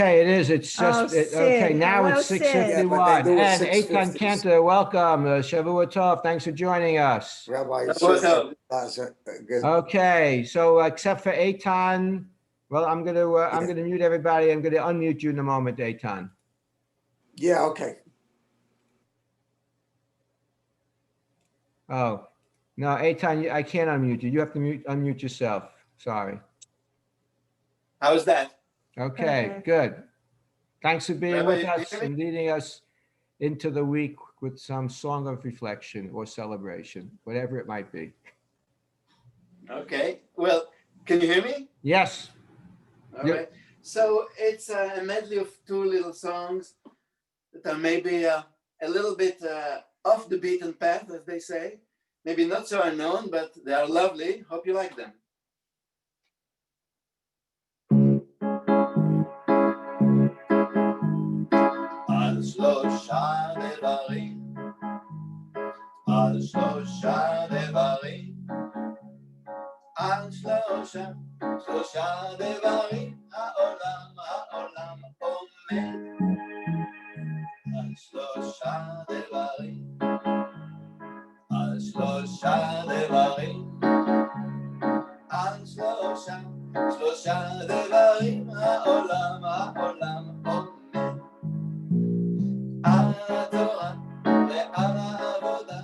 Okay, it is. It's just okay. Now it's 6:51. And Eitan Kantor, welcome. Shavua Tov. Thanks for joining us. Rabbi, okay, so except for Eitan, well, I'm gonna mute everybody. I'm gonna unmute you in a moment, Eitan. Yeah. Okay. Oh no, Eitan, I can't unmute you. You have to unmute yourself. Sorry. How's that? Okay, good. Thanks for being with us and leading us into the week with some song of reflection or celebration, whatever it might be. Okay. Well, can you hear me? Yes. All right. So it's a medley of two little songs that are maybe a little bit off the beaten path, as they say. Maybe not so unknown, but they are lovely. Hope you like them. על שלושה דברים, על שלושה דברים, על שלושה דברים, העולם עומד. על שלושה דברים, על שלושה דברים, על שלושה דברים, העולם עומד. על התורה ועל העבודה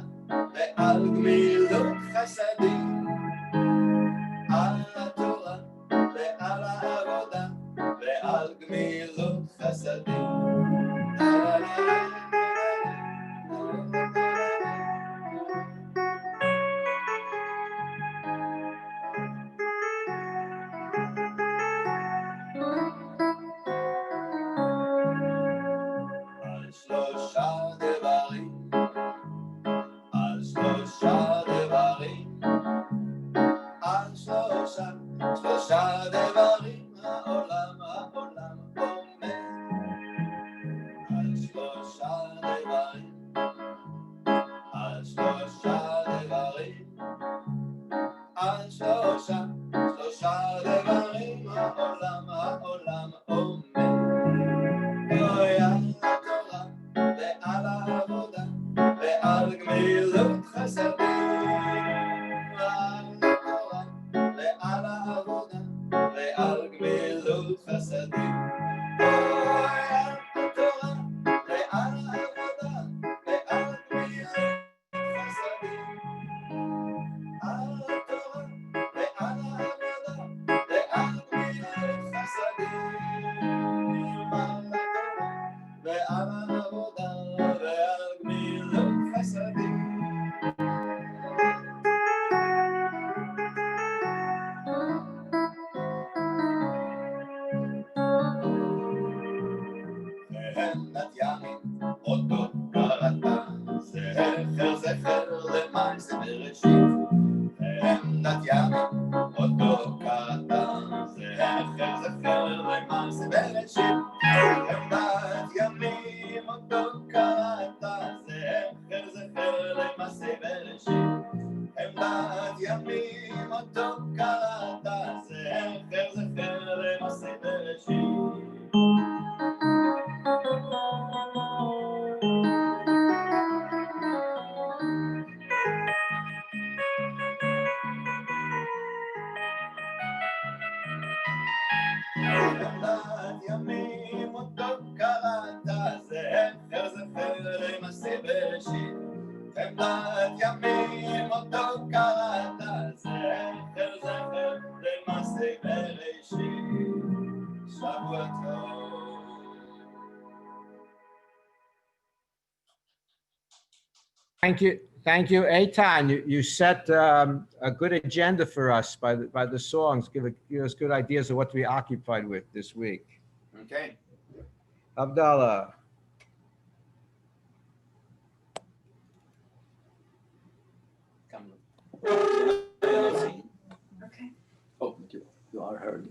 ועל גמילות חסדים. על התורה ועל העבודה ועל גמילות חסדים. על שלושה דברים, על שלושה דברים, על שלושה דברים, העולם עומד. על שלושה דברים, על שלושה דברים, על שלושה דברים, העולם עומד. אוי, על התורה ועל העבודה ועל גמילות חסדים. על התורה ועל העבודה ועל גמילות חסדים. אוי, על התורה ועל העבודה ועל גמילות חסדים. על התורה ועל העבודה ועל גמילות חסדים. ועל העבודה ועל גמילות חסדים. והנת ימים אותו קראתה, זכר למעשה בראשית. והנת ימים אותו קראתה, זכר למעשה בראשית. והנת ימים אותו קראתה, זכר למעשה בראשית. והנת ימים אותו קראתה, זכר למעשה בראשית. והנת ימים אותו קראת, זכר למעשה בראשית. והנת ימים אותו קראת, זכר למעשה בראשית. שבוע טוב. Thank you, Eitan. You set a good agenda for us by the songs. Give us good ideas of what to be occupied with this week. Okay. Havdalah. Come. Okay. Oh, you are heard.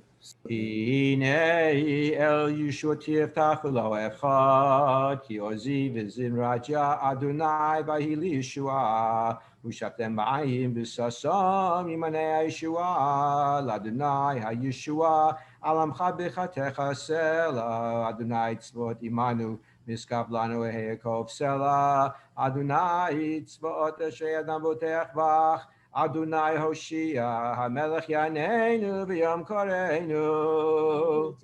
Hinei el Yeshua tivtachu lo echad ki ozi v'zin raja Adonai v'hili Yeshua u'shaftem b'ayim b'sasam imanei Yeshua l'Adonai ha'Yeshua Alamcha b'chatecha sela. Adonai tzvot imanu. Miskav lanu Yaakov sela. Adonai tzvot asher Adam botech bach. Adonai Hoshia, Hamelech Yaneinu v'Yom Koreinu.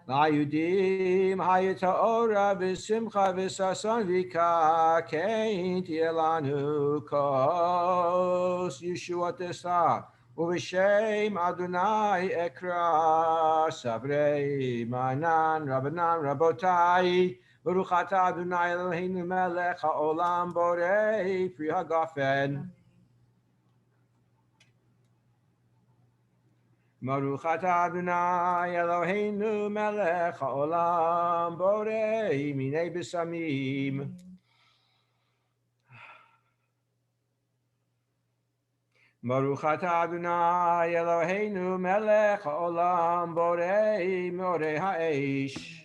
Ayudim Hayataora v'Simcha v'Sason v'Kakein Tielanu Kos Yeshua Tesa Uv'Shem Adonai Ekra Savrei Manan Rabbanan Rabotai Baruch atah Adonai Eloheinu melech haolam borei pri hagafen. Baruch atah Adonai Eloheinu melech haolam borei minei besamim. Baruch atah Adonai Eloheinu melech haolam borei morei ha'esh.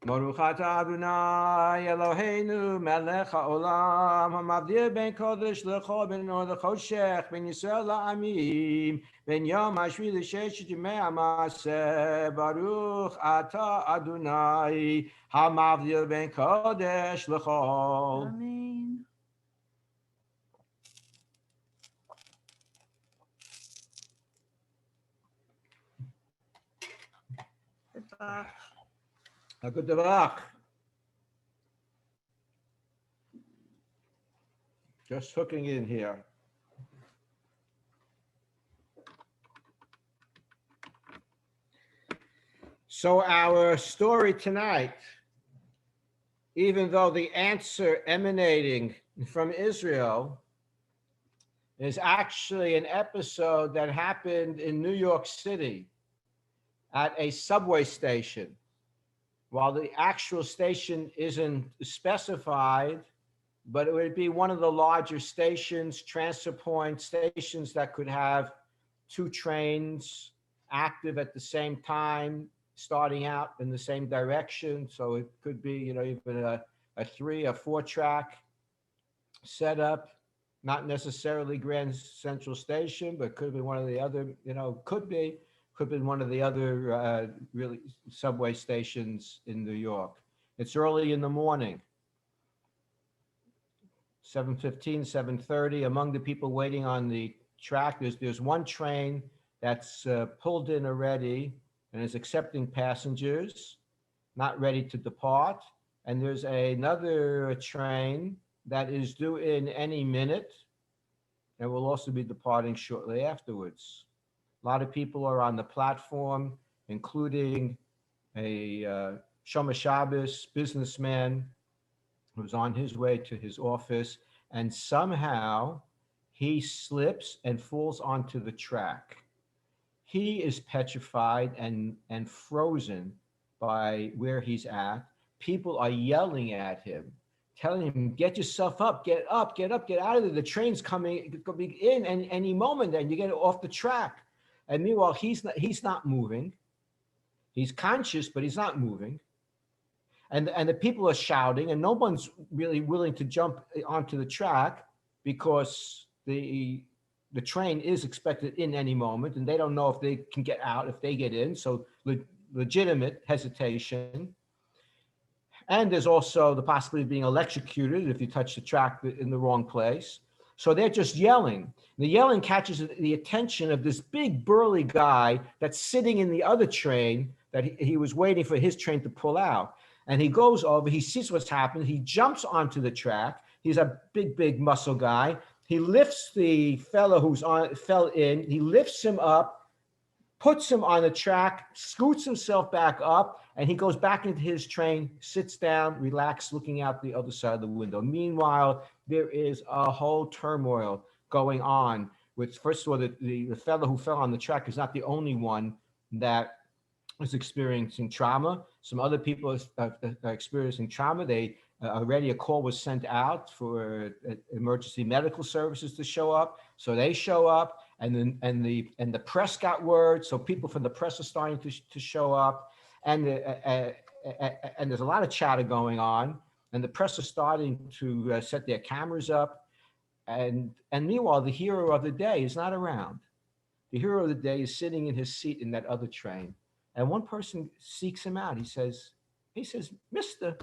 Baruch atah Adonai Eloheinu melech haolam hamavdir ben kodesh lecho ben or lechoshech ben Yisrael la'amim ben yom hashvi l'sheshet yimei hamaseh Baruch atah Adonai hamavdir ben kodesh lecho. Amen. Good Davach. Just hooking in here. So our story tonight, even though the answer emanating from Israel is actually an episode that happened in New York City at a subway station. While the actual station isn't specified, but it would be one of the larger stations, transfer point stations that could have two trains active at the same time, starting out in the same direction. So it could be, even a 3 or 4 track setup, not necessarily Grand Central Station, but could be one of the other, could be one of the other really subway stations in New York. It's early in the morning, 7:15, 7:30. Among the people waiting on the track, there's one train that's pulled in already and is accepting passengers, not ready to depart. And there's another train that is due in any minute and will also be departing shortly afterwards. A lot of people are on the platform, including a Shomer Shabbos businessman who's on his way to his office, and somehow he slips and falls onto the track. He is petrified and frozen by where he's at. People are yelling at him, telling him, get yourself up, get up, get up, get out of there. The train's coming in any moment and you get off the track. And meanwhile, he's not moving. He's conscious, but he's not moving. And the people are shouting, and no one's really willing to jump onto the track because the train is expected in any moment, and they don't know if they can get out if they get in. So legitimate hesitation. And there's also the possibility of being electrocuted if you touch the track in the wrong place. So they're just yelling. The yelling catches the attention of this big burly guy that's sitting in the other train that he was waiting for his train to pull out. And he goes over, he sees what's happened. He jumps onto the track. He's a big muscle guy. He lifts the fellow fell in. He lifts him up, puts him on the track, scoots himself back up, and he goes back into his train, sits down, relaxed, looking out the other side of the window. Meanwhile, there is a whole turmoil going on with, first of all, the fellow who fell on the track is not the only one that is experiencing trauma. Some other people are experiencing trauma. They already a call was sent out for emergency medical services to show up. So they show up, and the press got word. So people from the press are starting to show up, and there's a lot of chatter going on. And the press are starting to set their cameras up. And meanwhile, the hero of the day is not around. The hero of the day is sitting in his seat in that other train. And one person seeks him out. He says, Mister,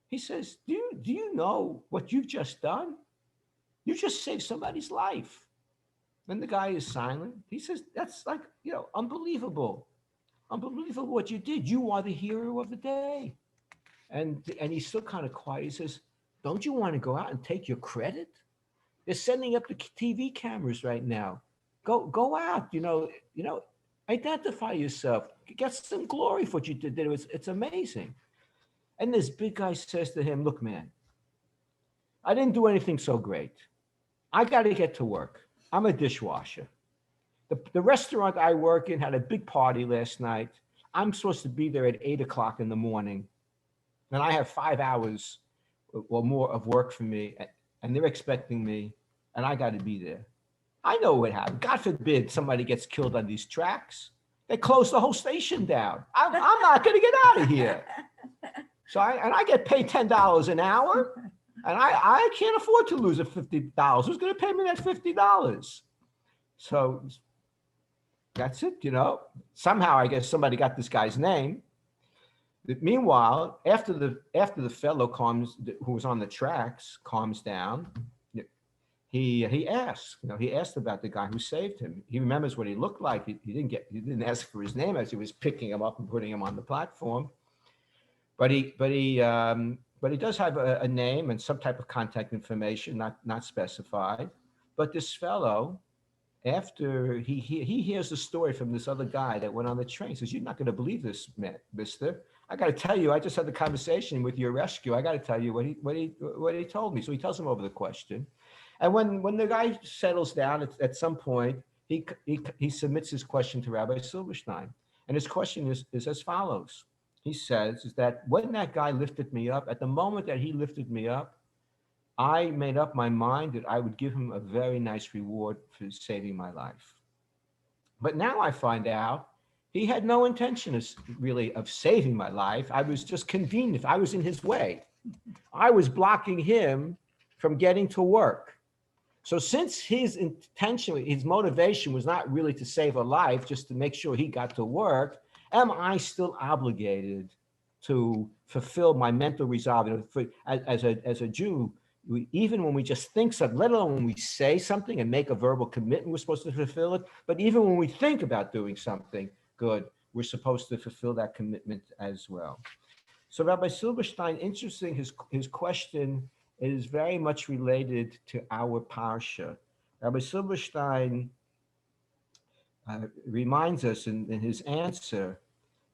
he says, do you know what you've just done? You just saved somebody's life. Then the guy is silent. He says, that's like, unbelievable. Unbelievable what you did. You are the hero of the day. And he's still kind of quiet. He says, don't you want to go out and take your credit? They're sending up the TV cameras right now. Go out, identify yourself. Get some glory for what you did. It's amazing. And this big guy says to him, look, man, I didn't do anything so great. I got to get to work. I'm a dishwasher. The restaurant I work in had a big party last night. I'm supposed to be there at 8 o'clock in the morning. And I have 5 hours or more of work for me. And they're expecting me. And I got to be there. I know what happened. God forbid somebody gets killed on these tracks. They close the whole station down. I'm not going to get out of here. So I get paid $10 an hour. And I can't afford to lose $50. Who's going to pay me that $50? So that's it, Somehow, I guess somebody got this guy's name. Meanwhile, after the fellow who was on the tracks calms down, he asks, he asked about the guy who saved him. He remembers what he looked like. He didn't ask for his name as he was picking him up and putting him on the platform. But he does have a name and some type of contact information, not specified. But this fellow, after he hears the story from this other guy that went on the train, says, "You're not going to believe this, man, mister. I got to tell you, I just had the conversation with your rescue. I got to tell you what he told me." So he tells him over the question. And when the guy settles down at some point, he submits his question to Rabbi Silverstein. And his question is as follows. He says, is that when that guy lifted me up, at the moment that he lifted me up, I made up my mind that I would give him a very nice reward for saving my life. But now I find out he had no intention of saving my life. I was just convenient. I was in his way. I was blocking him from getting to work. So since his intention, his motivation was not really to save a life, just to make sure he got to work, am I still obligated to fulfill my mental resolve? As a Jew, even when we just think something, let alone when we say something and make a verbal commitment, we're supposed to fulfill it. But even when we think about doing something good, we're supposed to fulfill that commitment as well. So Rabbi Silverstein, interesting, his question is very much related to our parsha. Rabbi Silverstein reminds us in his answer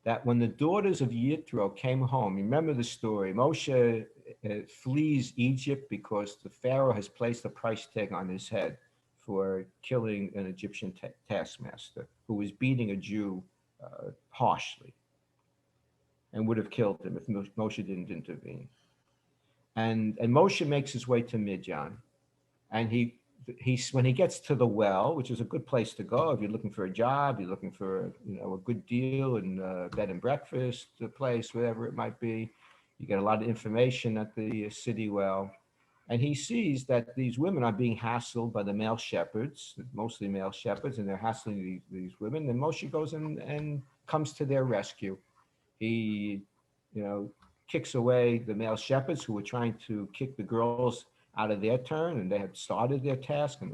that when the daughters of Yitro came home, remember the story, Moshe flees Egypt because the Pharaoh has placed a price tag on his head for killing an Egyptian taskmaster who was beating a Jew harshly and would have killed him if Moshe didn't intervene. And Moshe makes his way to Midian, and when he gets to the well, which is a good place to go if you're looking for a job, you're looking for a good deal and bed and breakfast place, whatever it might be, you get a lot of information at the city well, and he sees that these women are being hassled by the male shepherds, mostly male shepherds, and they're hassling these women. And Moshe goes and comes to their rescue. He, kicks away the male shepherds who were trying to kick the girls out of their turn, and they had started their task, and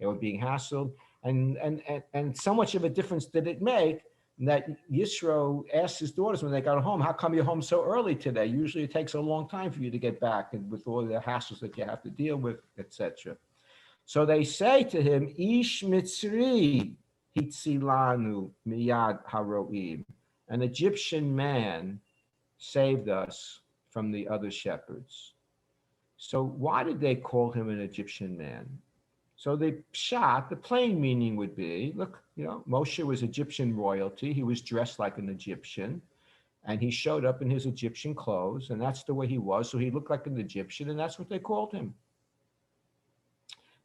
they were being hassled. And so much of a difference did it make that Yisro asked his daughters when they got home, "How come you're home so early today? Usually it takes a long time for you to get back, and with all the hassles that you have to deal with, etc." So they say to him, "Ish Mitzri hitzilanu miyad haroim," an Egyptian man saved us from the other shepherds. So why did they call him an Egyptian man? So the plain meaning would be, look, Moshe was Egyptian royalty. He was dressed like an Egyptian, and he showed up in his Egyptian clothes, and that's the way he was. So he looked like an Egyptian, and that's what they called him.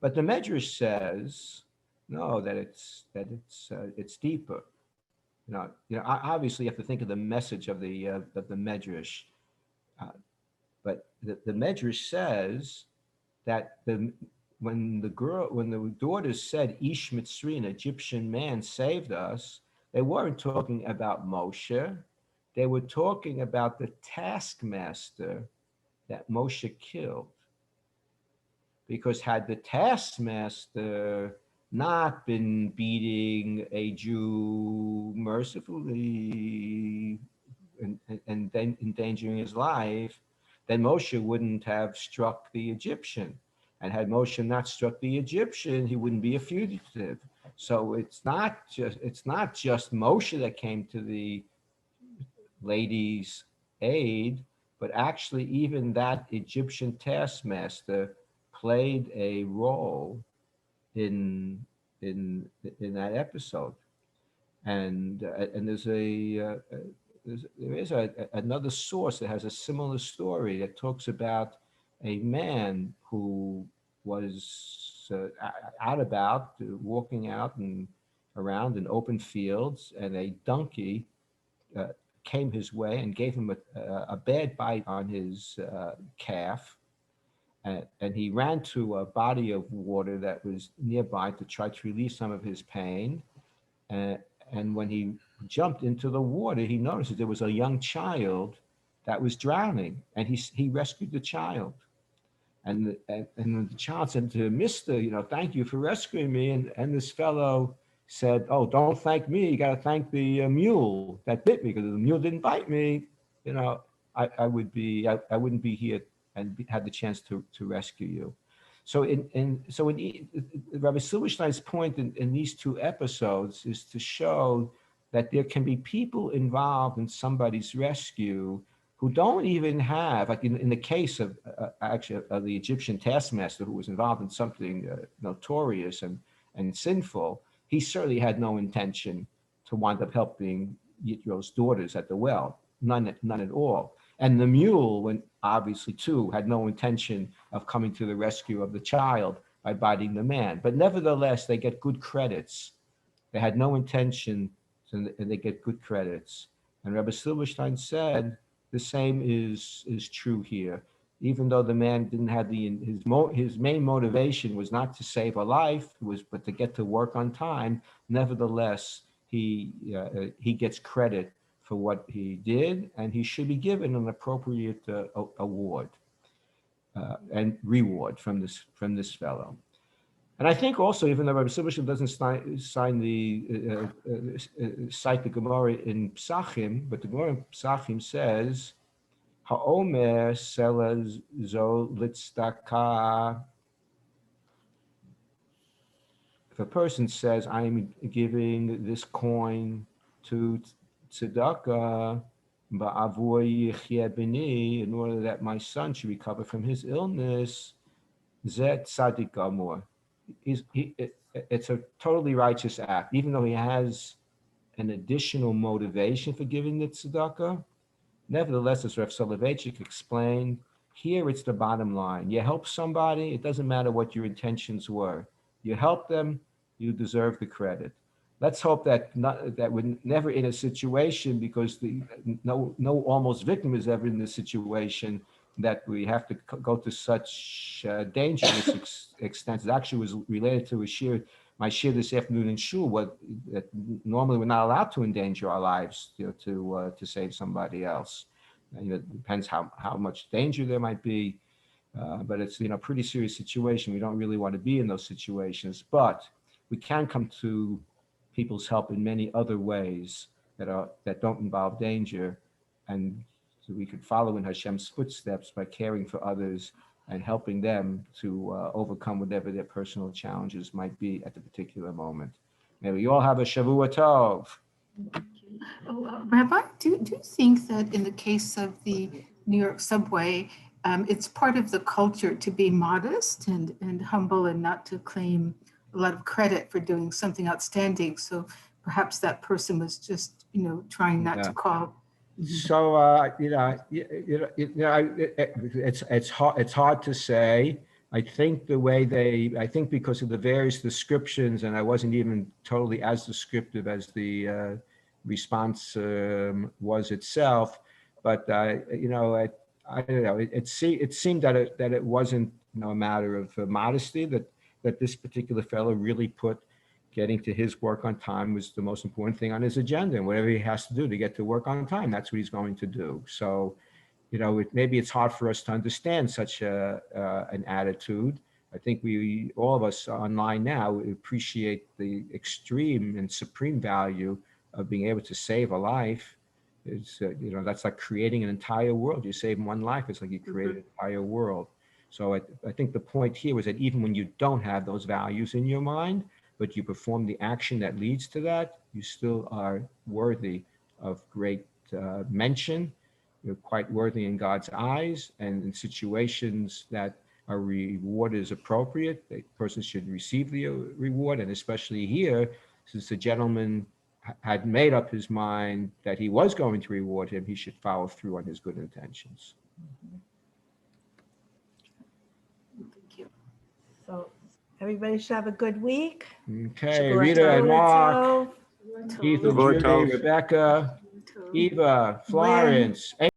But the Medrash says, no, that it's deeper. Obviously you have to think of the message of the Medrash, but the Medrash says that when the daughters said, Ish Mitzri, an Egyptian man, saved us, they weren't talking about Moshe. They were talking about the taskmaster that Moshe killed. Because had the taskmaster not been beating a Jew mercifully and then endangering his life, then Moshe wouldn't have struck the Egyptian. And had Moshe not struck the Egyptian, he wouldn't be a fugitive. So it's not just Moshe that came to the lady's aid, but actually even that Egyptian taskmaster played a role in that episode. And there is another source that has a similar story that talks about a man who was out about, walking out and around in open fields, and a donkey uh, came his way and gave him a bad bite on his calf. And he ran to a body of water that was nearby to try to relieve some of his pain. And when he jumped into the water, he noticed that there was a young child that was drowning, and he rescued the child. And the child said to him, Mister, thank you for rescuing me. And this fellow said, oh, don't thank me. You got to thank the mule that bit me, because if the mule didn't bite me, I wouldn't be here and had the chance to rescue you. So Rabbi Silverstein's point in these two episodes is to show that there can be people involved in somebody's rescue who don't even have, like in the case of the Egyptian taskmaster who was involved in something notorious and sinful. He certainly had no intention to wind up helping Yitro's daughters at the well, none at all. And the mule, when obviously too, had no intention of coming to the rescue of the child by biting the man. But nevertheless, they get good credits. They had no intention, and they get good credits. And Rabbi Silverstein said the same is true here. Even though the man didn't have his main motivation was not to save a life, but to get to work on time. Nevertheless, he gets credit for what he did, and he should be given an appropriate award and reward from this fellow. And I think also, even though Rabbi Silverstein doesn't cite the Gemara in Psachim, but the Gemara in Psachim says, "Ha'omer sela zo litzdaka." If a person says, "I am giving this coin to tzedakah, ba'avur yichyeh b'ni, in order that my son should recover from his illness," zet tzadik gamor. It's a totally righteous act, even though he has an additional motivation for giving the tzedakah. Nevertheless, as Rav Soloveitchik explained, here it's the bottom line. You help somebody, it doesn't matter what your intentions were. You help them, you deserve the credit. Let's hope that we're never in a situation, because no almost victim is ever in this situation, that we have to go to such dangerous extents. It actually was related to my shir this afternoon in shul. That normally we're not allowed to endanger our lives, to save somebody else. It depends how much danger there might be, but it's a pretty serious situation. We don't really want to be in those situations, but we can come to people's help in many other ways that don't involve danger, and so we could follow in Hashem's footsteps by caring for others and helping them to overcome whatever their personal challenges might be at the particular moment. May we all have a Shavua Tov. Rabbi, do you think that in the case of the New York subway, it's part of the culture to be modest and humble and not to claim a lot of credit for doing something outstanding? So perhaps that person was just, trying not to call. So it's hard to say. I think because of the various descriptions, and I wasn't even totally as descriptive as the response was itself, but I don't know, it seemed that it wasn't, a matter of modesty, that this particular fellow really put getting to his work on time was the most important thing on his agenda, and whatever he has to do to get to work on time, that's what he's going to do. So, maybe it's hard for us to understand such an attitude. I think all of us online now appreciate the extreme and supreme value of being able to save a life. It's, that's like creating an entire world. You save one life, it's like you create an entire world. So I think the point here was that even when you don't have those values in your mind, but you perform the action that leads to that, you still are worthy of great mention. You're quite worthy in God's eyes, and in situations that a reward is appropriate, the person should receive the reward. And especially here, since the gentleman had made up his mind that he was going to reward him, he should follow through on his good intentions. Thank you. So everybody should have a good week. Okay, Shabbat Rita and Mark, tov. Keith and Shabbat Judy, tov. Rebecca, Eva, Florence,